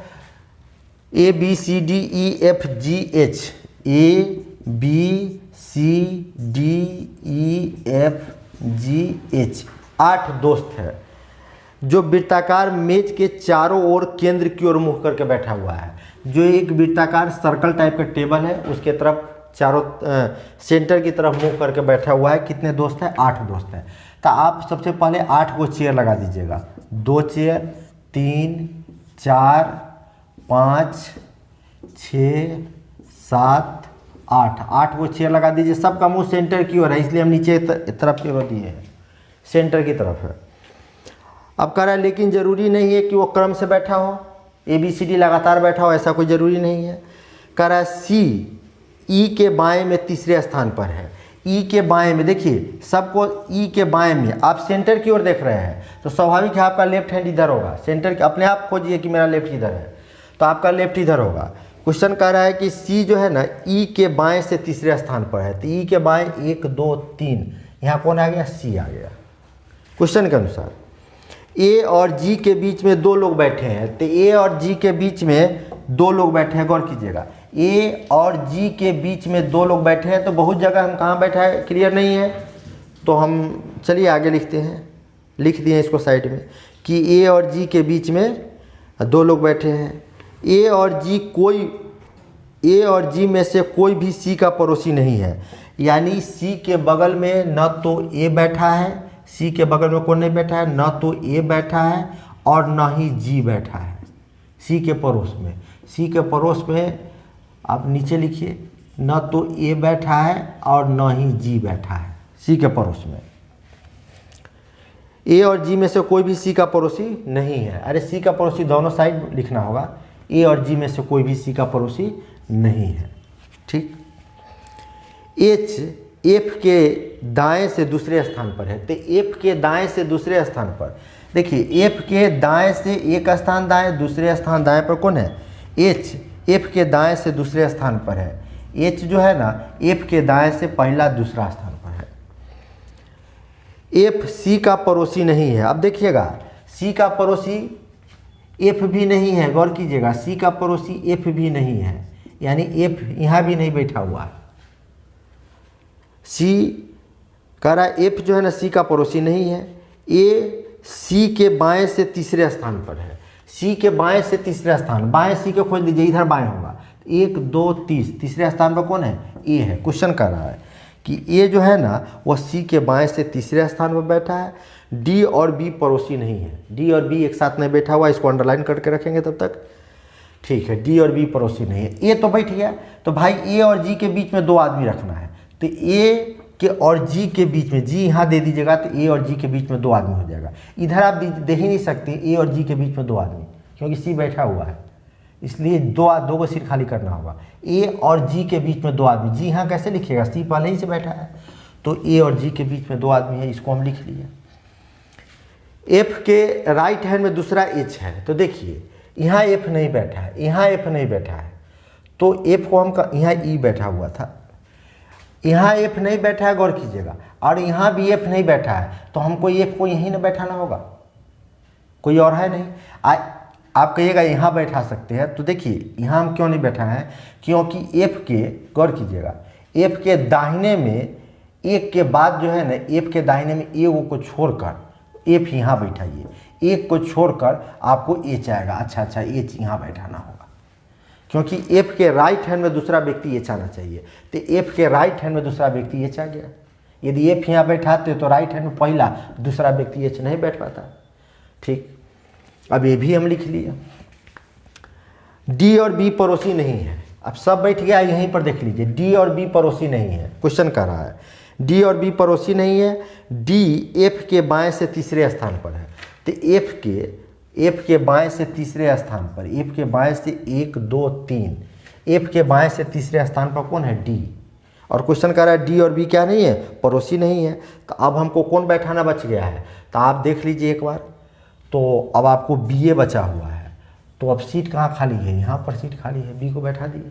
A B C D E F G H, A B C D E F G H, 8 दोस्त है जो वृत्ताकार मेज के चारों ओर केंद्र की ओर मुँह करके बैठा हुआ है। जो एक वृत्ताकार सर्कल टाइप का टेबल है उसके तरफ चारों सेंटर की तरफ मुँह करके बैठा हुआ है। कितने दोस्त हैं, 8 दोस्त हैं। तो आप सबसे पहले 8 को चेयर लगा दीजिएगा, 2 चेयर, 3, 4, 5, 6, 7, 8, 8 को चेयर लगा दीजिए। सबका मुंह सेंटर की ओर है, इसलिए हम नीचे तरफ की ओर दिए हैं, सेंटर की तरफ है। अब कह रहा है लेकिन ज़रूरी नहीं है कि वो क्रम से बैठा हो, ABCD लगातार बैठा हो, ऐसा कोई ज़रूरी नहीं है। कह रहा है सी ई के बाएं में तीसरे स्थान पर है। ई के बाएं में देखिए, सबको ई के बाएं में, आप सेंटर की ओर देख रहे हैं तो स्वाभाविक है आपका लेफ्ट हैंड इधर होगा। सेंटर के अपने आप खोजिए कि मेरा लेफ्ट इधर है, तो आपका लेफ्ट इधर होगा। क्वेश्चन कह रहा है कि सी जो है ना ई के बाएं से तीसरे स्थान पर है, तो ई के बाएं 1 2 3, यहाँ कौन आ गया, सी आ गया। क्वेश्चन के अनुसार ए और जी के बीच में 2 लोग बैठे हैं, तो ए और जी के बीच में 2 लोग बैठे हैं, गौर कीजिएगा। ए और जी के बीच में 2 लोग बैठे हैं, तो बहुत जगह हम कहाँ बैठा है क्लियर नहीं है, तो हम चलिए आगे लिखते हैं, लिख दिए इसको साइड में कि ए और जी के बीच में 2 लोग बैठे हैं। ए और जी में से कोई भी सी का पड़ोसी नहीं है, यानी सी के बगल में न तो ए बैठा है, सी के बगल में कौन नहीं बैठा है, न तो ए बैठा है और न ही जी बैठा है। सी के पड़ोस में, सी के पड़ोस में आप नीचे लिखिए, न तो ए बैठा है और न ही जी बैठा है सी के पड़ोस में। ए और जी में से कोई भी सी का पड़ोसी नहीं है। अरे सी का पड़ोसी दोनों साइड लिखना होगा, ए और जी में से कोई भी सी का पड़ोसी नहीं है, ठीक। एच एफ के दाएं से दूसरे स्थान पर है, तो एफ के दाएं से दूसरे स्थान पर देखिए, एफ के दाएं से एक स्थान दाएं, दूसरे स्थान दाएं पर कौन है, एच एफ के दाएं से दूसरे स्थान पर है। एच जो है ना एफ के दाएं से पहला दूसरा स्थान पर है। एफ सी का पड़ोसी नहीं है। अब देखिएगा सी का पड़ोसी एफ भी नहीं है, गौर कीजिएगा, सी का पड़ोसी एफ भी नहीं है, यानी एफ यहाँ भी नहीं बैठा हुआ है। सी कह रहा है एफ जो है ना सी का पड़ोसी नहीं है। ए सी के बाएं से तीसरे स्थान पर है, सी के बाएं से तीसरा स्थान, बाएं सी के खोज लीजिए, इधर बाएं होगा, 1 2 3, तीसरे स्थान पर कौन है, ए है। क्वेश्चन कर रहा है कि ए जो है ना वह सी के बाएं से तीसरे स्थान पर बैठा है। डी और बी पड़ोसी नहीं है, डी और बी एक साथ नहीं बैठा हुआ, इसको अंडरलाइन करके रखेंगे तब तक, ठीक है। डी और बी पड़ोसी नहीं है। ए तो बैठ गया, तो भाई ए और जी के बीच में 2 आदमी रखना है, तो ए के और जी के बीच में, जी यहाँ दे दीजिएगा तो ए और जी के बीच में 2 आदमी हो जाएगा। इधर आप दे ही नहीं सकते ए और जी के बीच में 2 आदमी, क्योंकि सी बैठा हुआ है, इसलिए 2 को सिर खाली करना होगा। ए और जी के बीच में 2 आदमी, जी यहाँ कैसे लिखिएगा, सी पहले ही से बैठा है, तो ए और जी के बीच में 2 आदमी है, इसको हम लिख लिए। एफ के राइट हैंड में दूसरा एच है, तो देखिए यहाँ एफ नहीं बैठा है, यहाँ एफ नहीं बैठा है, तो एफ को हम यहाँ ई बैठा हुआ था, यहाँ एफ नहीं बैठा है, गौर कीजिएगा, और यहाँ भी एफ नहीं बैठा है, तो हमको एफ को यहीं ना बैठाना होगा, कोई और है नहीं। आप कहिएगा यहाँ बैठा सकते हैं, तो देखिए यहाँ हम क्यों नहीं बैठा है, क्योंकि एफ के, गौर कीजिएगा, एफ के दाहिने में एक के बाद जो है ना एफ के दाहिने में ए को छोड़कर एफ यहाँ बैठाइए, एक को छोड़कर आपको एच आएगा। अच्छा एच यहाँ बैठाना होगा, क्योंकि एफ के राइट हैंड में दूसरा व्यक्ति एच आना चाहिए, तो एफ के राइट हैंड में दूसरा व्यक्ति एच आ गया। यदि एफ यहाँ बैठाते तो राइट हैंड में पहला, दूसरा व्यक्ति एच नहीं बैठ पाता। ठीक, अब ये भी हम लिख लिए। डी और बी पड़ोसी नहीं है। अब सब बैठ गया, यहीं पर देख लीजिए, डी और बी पड़ोसी नहीं है। क्वेश्चन कर रहा है डी और बी पड़ोसी नहीं है। डी एफ के बाएं से तीसरे स्थान पर है, तो एफ के बाएं से तीसरे स्थान पर, एफ के बाएं से 1 2 3, एफ के बाएं से तीसरे स्थान पर कौन है? डी। और क्वेश्चन कर रहा है डी और बी क्या नहीं है? पड़ोसी नहीं है। तो अब हमको कौन बैठाना बच गया है? तो आप देख लीजिए एक बार, तो अब आपको बी ए बचा हुआ है, तो अब सीट कहाँ खाली है? यहाँ पर सीट खाली है, बी को बैठा दिए।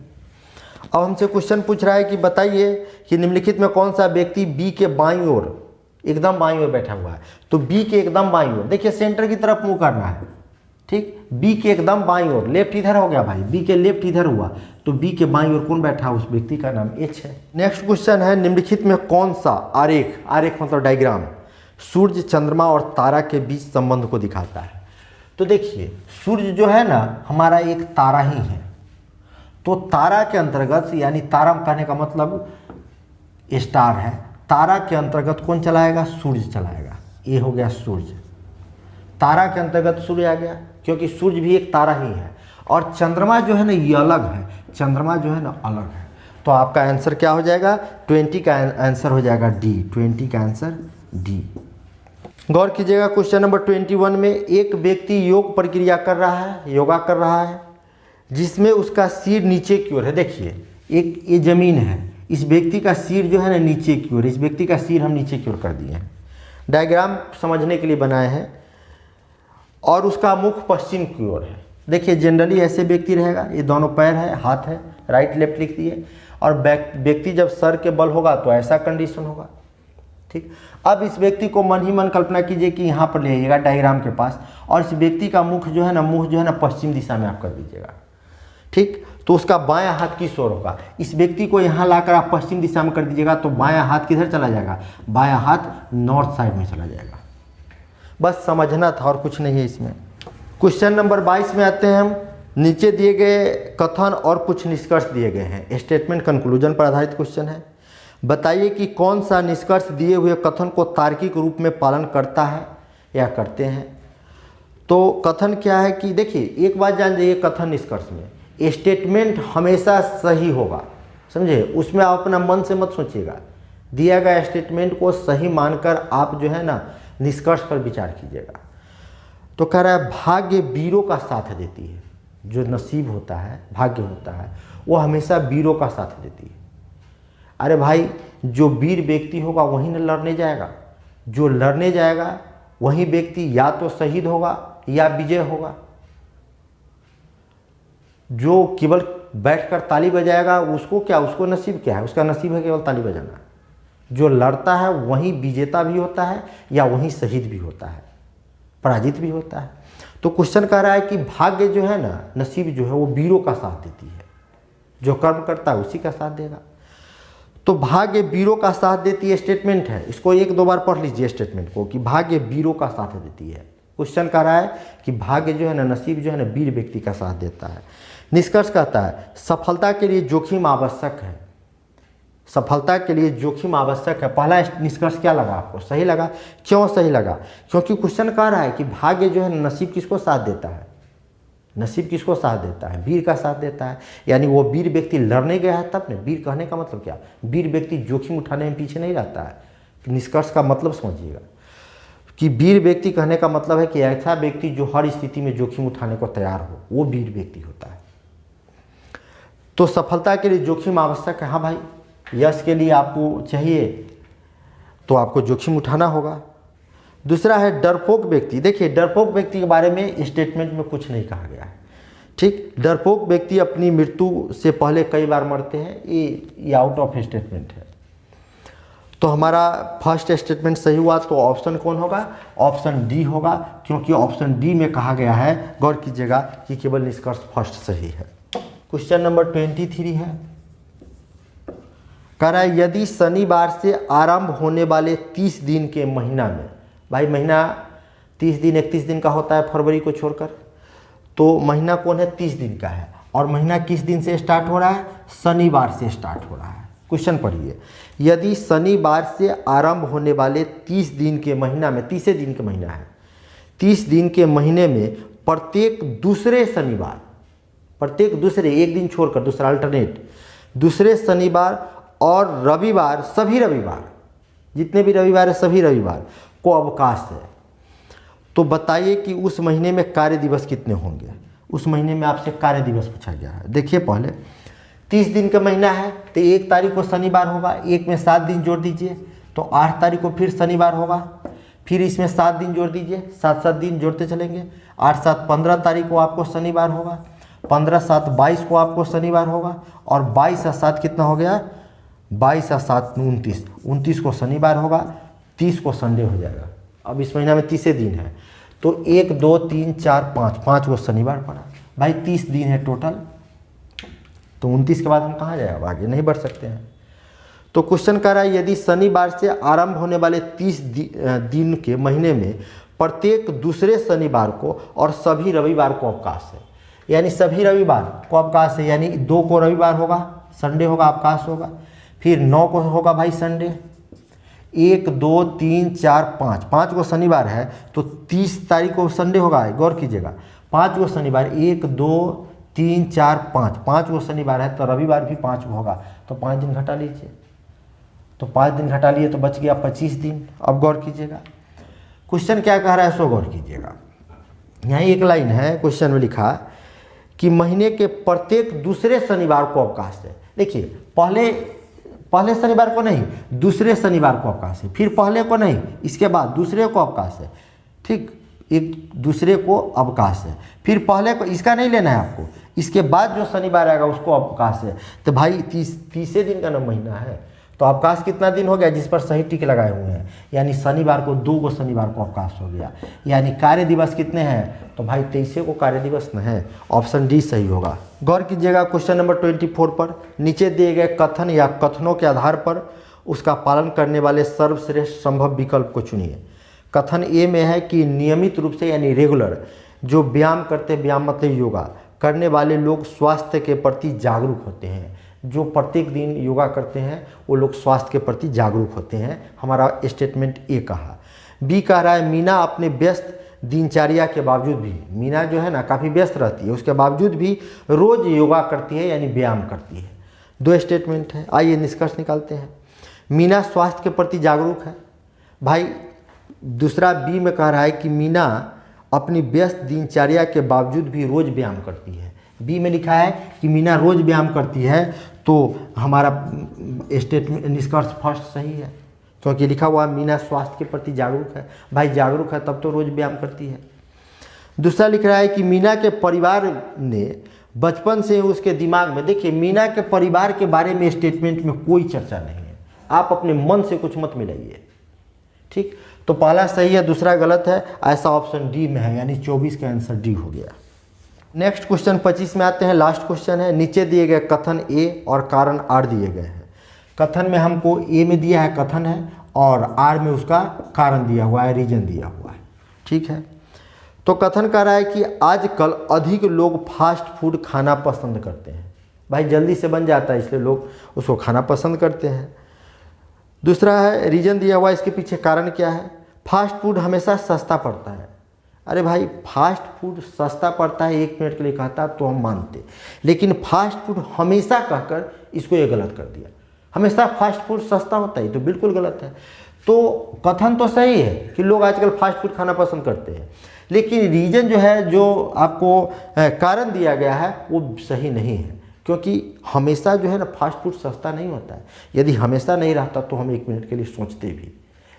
अब हमसे क्वेश्चन पूछ रहा है कि बताइए कि निम्नलिखित में कौन सा व्यक्ति बी के बाईं ओर, एकदम बाईं ओर बैठा हुआ है। तो बी के एकदम बाईं ओर, देखिए सेंटर की तरफ मुंह करना है। ठीक, बी के एकदम बाईं ओर, लेफ्ट इधर हो गया भाई, बी के लेफ्ट इधर हुआ, तो बी के बाईं ओर कौन बैठा? उस व्यक्ति का नाम एच है। नेक्स्ट क्वेश्चन है निम्नलिखित में कौन सा आरेख, आरेख मतलब डायग्राम, सूर्य, चंद्रमा और तारा के बीच संबंध को दिखाता है? तो देखिए सूर्य जो है ना हमारा एक तारा ही है, तो तारा के अंतर्गत, यानी तारा कहने का मतलब स्टार है, तारा के अंतर्गत कौन चलाएगा? सूर्य चलाएगा। ये हो गया सूर्य, तारा के अंतर्गत सूर्य आ गया, क्योंकि सूर्य भी एक तारा ही है। और चंद्रमा जो है ना ये अलग है, चंद्रमा जो है ना अलग है। तो आपका आंसर क्या हो जाएगा? 20 का आंसर हो जाएगा डी, 20 का आंसर डी। गौर कीजिएगा क्वेश्चन नंबर 21 में एक व्यक्ति योग प्रक्रिया कर रहा है, योगा कर रहा है, जिसमें उसका सिर नीचे की ओर है। देखिए एक ये जमीन है, इस व्यक्ति का सिर जो है ना नीचे की ओर, इस व्यक्ति का सिर हम नीचे की ओर कर दिए हैं, डायग्राम समझने के लिए बनाए हैं। और उसका मुख पश्चिम की ओर है। देखिए जनरली ऐसे व्यक्ति रहेगा, ये दोनों पैर है, हाथ है, राइट लेफ्ट लिख दिए। और व्यक्ति जब सर के बल होगा तो ऐसा कंडीशन होगा। ठीक, अब इस व्यक्ति को मन ही मन कल्पना कीजिए कि यहाँ पर ले आइएगा डायग्राम के पास, और इस व्यक्ति का मुख जो है ना पश्चिम दिशा में आप कर दीजिएगा। ठीक, तो उसका बायां हाथ किस ओर होगा? इस व्यक्ति को यहाँ लाकर आप पश्चिम दिशा में कर दीजिएगा, तो बायां हाथ किधर चला जाएगा? बायां हाथ नॉर्थ साइड में चला जाएगा। बस समझना था और कुछ नहीं है इसमें। क्वेश्चन नंबर 22 में आते हैं हम। नीचे दिए गए कथन और कुछ निष्कर्ष दिए गए हैं, स्टेटमेंट कंक्लूजन पर आधारित क्वेश्चन है। बताइए कि कौन सा निष्कर्ष दिए हुए कथन को तार्किक रूप में पालन करता है या करते हैं। तो कथन क्या है कि देखिए एक बात जान जाइए, कथन निष्कर्ष में स्टेटमेंट हमेशा सही होगा, समझे? उसमें आप अपना मन से मत सोचिएगा, दिया गया स्टेटमेंट को सही मानकर आप जो है ना निष्कर्ष पर विचार कीजिएगा। तो कह रहा है भाग्य वीरों का साथ देती है। जो नसीब होता है, भाग्य होता है, वो हमेशा वीरों का साथ देती है। अरे भाई जो वीर व्यक्ति होगा वही न लड़ने जाएगा, जो लड़ने जाएगा वही व्यक्ति या तो शहीद होगा या विजय होगा। जो केवल बैठकर ताली बजाएगा उसको क्या, उसको नसीब क्या है? उसका नसीब है केवल ताली बजाना। जो लड़ता है वही विजेता भी होता है या वही शहीद भी होता है, पराजित भी होता है। तो क्वेश्चन कह रहा है कि भाग्य जो है ना, नसीब जो है वो वीरों का साथ देती है, जो कर्म करता है उसी का साथ देगा। तो भाग्य वीरों का साथ देती है स्टेटमेंट है, इसको 1-2 बार पढ़ लीजिए स्टेटमेंट को कि भाग्य वीरों का साथ देती है। क्वेश्चन कह रहा है कि भाग्य जो है ना, नसीब जो है ना वीर व्यक्ति का साथ देता है। निष्कर्ष कहता है सफलता के लिए जोखिम आवश्यक है, सफलता के लिए जोखिम आवश्यक है। पहला निष्कर्ष क्या लगा आपको? सही लगा। क्यों सही लगा? क्योंकि क्वेश्चन कह रहा है कि भाग्य जो है नसीब किसको साथ देता है? नसीब किसको साथ देता है? वीर का साथ देता है। यानी वो वीर व्यक्ति लड़ने गया है तब ने। वीर कहने का मतलब क्या? वीर व्यक्ति जोखिम उठाने में पीछे नहीं रहता है। निष्कर्ष का मतलब समझिएगा कि वीर व्यक्ति कहने का मतलब है कि ऐसा व्यक्ति जो हर स्थिति में जोखिम उठाने को तैयार हो, वो वीर व्यक्ति होता है। तो सफलता के लिए जोखिम आवश्यक है। हाँ भाई, यश के लिए आपको चाहिए तो आपको जोखिम उठाना होगा। दूसरा है डरपोक व्यक्ति। देखिए डरपोक व्यक्ति के बारे में स्टेटमेंट में कुछ नहीं कहा गया है। ठीक, डरपोक व्यक्ति अपनी मृत्यु से पहले कई बार मरते हैं, ये आउट ऑफ स्टेटमेंट है। तो हमारा फर्स्ट स्टेटमेंट सही हुआ, तो ऑप्शन कौन होगा? ऑप्शन डी होगा, क्योंकि ऑप्शन डी में कहा गया है, गौर कीजिएगा कि केवल निष्कर्ष फर्स्ट सही है। क्वेश्चन नंबर 23 है। कह रहा है यदि शनिवार से आरंभ होने वाले 30 दिन के महीना में, भाई महीना 30 दिन 31 दिन का होता है फरवरी को छोड़कर, तो महीना कौन है 30 दिन का है, और महीना किस दिन से स्टार्ट हो रहा है, शनिवार से स्टार्ट हो रहा है। क्वेश्चन पढ़िए, यदि शनिवार से आरंभ होने वाले 30 दिन के महीना में, 30 दिन का महीना है, 30 दिन के महीने में प्रत्येक दूसरे शनिवार, प्रत्येक दूसरे, एक दिन छोड़कर दूसरा अल्टरनेट, दूसरे शनिवार और रविवार, सभी रविवार, जितने भी रविवार है सभी रविवार को अवकाश है, तो बताइए कि उस महीने में कार्य दिवस कितने होंगे। उस महीने में आपसे कार्य दिवस पूछा गया है। देखिए पहले 30 दिन का महीना है तो 1 तारीख को शनिवार होगा, एक में 7 दिन जोड़ दीजिए तो 8 तारीख को फिर शनिवार होगा, फिर इसमें 7 दिन जोड़ दीजिए, 7 दिन जोड़ते चलेंगे, 8 7 15 तारीख को आपको शनिवार होगा, 15 7 22 को आपको शनिवार होगा, और 22 और 7 कितना हो गया, 22 और 7 29, 29 को शनिवार होगा, 30 को संडे हो जाएगा। अब इस महीना में 30 दिन है तो 1 2 3 4 5 को शनिवार पड़ा, भाई 30 दिन है टोटल, तो 29 के बाद हम कहाँ जाएगा, आगे नहीं बढ़ सकते हैं। तो क्वेश्चन कर रहा है यदि शनिवार से आरंभ होने वाले 30 दिन के महीने में प्रत्येक दूसरे शनिवार को और सभी रविवार को अवकाश है, यानी सभी रविवार को अवकाश है, यानी 2 को रविवार होगा, संडे होगा, अवकाश होगा, फिर 9 को होगा भाई संडे, 1 2 3 4 5 को शनिवार है तो 30 तारीख को संडे होगा, गौर कीजिएगा, 5 को शनिवार, 1 2 3 4 5 को शनिवार है तो रविवार भी 5 को होगा, तो 5 दिन घटा लीजिए, तो 5 दिन घटा लिए तो बच गया 25 दिन। अब गौर कीजिएगा क्वेश्चन क्या कह रहा है, सो गौर कीजिएगा। यहाँ एक लाइन है क्वेश्चन में लिखा कि महीने के प्रत्येक दूसरे शनिवार को अवकाश है। देखिए पहले शनिवार को नहीं, दूसरे शनिवार को अवकाश है, फिर पहले को नहीं, इसके बाद दूसरे को अवकाश है, ठीक, एक दूसरे को अवकाश है, फिर पहले को, इसका नहीं लेना है आपको, इसके बाद जो शनिवार आएगा उसको अवकाश है। तो भाई 30 दिन का ना महीना है, तो अवकाश कितना दिन हो गया जिस पर सही टिक लगाए हुए हैं, यानी शनिवार को 2 को शनिवार को अवकाश हो गया, यानी कार्य दिवस कितने हैं, तो भाई 23 को कार्य दिवस न है, ऑप्शन डी सही होगा। गौर कीजिएगा क्वेश्चन नंबर 24 पर, नीचे दिए गए कथन या कथनों के आधार पर उसका पालन करने वाले सर्वश्रेष्ठ संभव विकल्प को चुनिए। कथन ए में है कि नियमित रूप से यानी रेगुलर जो व्यायाम करते, व्यायाम मतलब योगा करने वाले लोग स्वास्थ्य के प्रति जागरूक होते हैं, जो प्रत्येक दिन योगा करते हैं वो लोग स्वास्थ्य के प्रति जागरूक होते हैं, हमारा स्टेटमेंट ए कहा। बी कह रहा है मीना अपने व्यस्त दिनचर्या के बावजूद भी, मीना जो है ना काफ़ी व्यस्त रहती है, उसके बावजूद भी रोज़ योगा करती है यानी व्यायाम करती है। 2 स्टेटमेंट है, आइए निष्कर्ष निकालते हैं। मीना स्वास्थ्य के प्रति जागरूक है, भाई दूसरा बी में कह रहा है कि मीना अपनी व्यस्त दिनचर्या के बावजूद भी रोज़ व्यायाम करती है। बी में लिखा है कि मीना रोज़ व्यायाम करती है, तो हमारा स्टेटमेंट निष्कर्ष फर्स्ट सही है, क्योंकि लिखा हुआ मीना स्वास्थ्य के प्रति जागरूक है, भाई जागरूक है तब तो रोज़ व्यायाम करती है। दूसरा लिख रहा है कि मीना के परिवार ने बचपन से उसके दिमाग में, देखिए मीना के परिवार के बारे में स्टेटमेंट में कोई चर्चा नहीं है, आप अपने मन से कुछ मत मिलाइए, ठीक। तो पहला सही है, दूसरा गलत है, ऐसा ऑप्शन डी में है, यानी 24 का आंसर डी हो गया। नेक्स्ट क्वेश्चन 25 में आते हैं, लास्ट क्वेश्चन है। नीचे दिए गए कथन ए और कारण आर दिए गए हैं। कथन में हमको ए में दिया है कथन है और आर में उसका कारण दिया हुआ है, रीजन दिया हुआ है, ठीक है। तो कथन कह रहा है कि आजकल अधिक लोग फास्ट फूड खाना पसंद करते हैं, भाई जल्दी से बन जाता है इसलिए लोग उसको खाना पसंद करते हैं। दूसरा है रीजन दिया हुआ है, इसके पीछे कारण क्या है, फास्ट फूड हमेशा सस्ता पड़ता है। अरे भाई फास्ट फूड सस्ता पड़ता है 1 मिनट के लिए कहता तो हम मानते, लेकिन फास्ट फूड हमेशा कहकर इसको ये गलत कर दिया, हमेशा फास्ट फूड सस्ता होता है तो बिल्कुल गलत है। तो कथन तो सही है कि लोग आजकल फास्ट फूड खाना पसंद करते हैं, लेकिन रीजन जो है, जो आपको कारण दिया गया है वो सही नहीं है, क्योंकि हमेशा जो है ना फास्ट फूड सस्ता नहीं होता है। यदि हमेशा नहीं रहता तो हम 1 मिनट के लिए सोचते भी,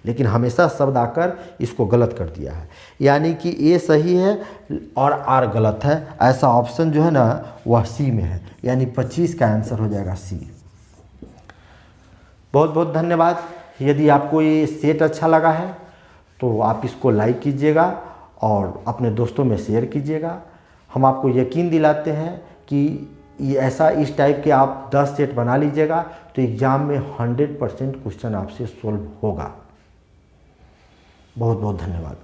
लेकिन हमेशा शब्द आकर इसको गलत कर दिया है, यानी कि ए सही है और आर गलत है। ऐसा ऑप्शन जो है ना वह सी में है, यानी 25 का आंसर हो जाएगा सी। बहुत बहुत धन्यवाद। यदि आपको ये सेट अच्छा लगा है तो आप इसको लाइक कीजिएगा और अपने दोस्तों में शेयर कीजिएगा। हम आपको यकीन दिलाते हैं कि ये ऐसा इस टाइप के आप 10 सेट बना लीजिएगा तो एग्ज़ाम में 100% क्वेश्चन आपसे सोल्व होगा। बहुत बहुत धन्यवाद।